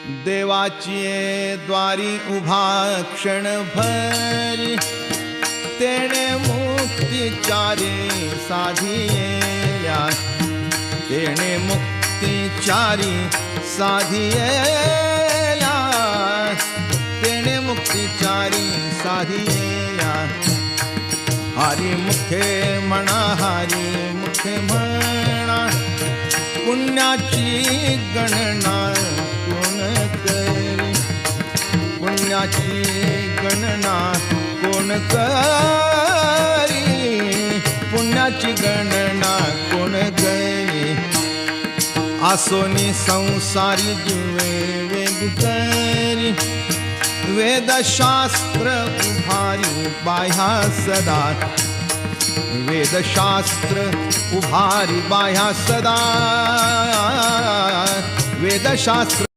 देवाची द्वारी उभा क्षण भरी तेणे मुक्तिचारी साधिया तेणे मुक्तिचारी साधिया तेणे मुक्तिचारी साधिया हरी मुखे म्हणा हरी मुखे म्हणा पुण्याची गणना कोण करी पुण्याची गणना कोण करी पुण्याची गणना कोण करी आसोनी संसारी जीवे वेग करी वेदशास्त्र उभारी बाह्या सदा वेदशास्त्र उभारी बाह्या सदा वेदशास्त्र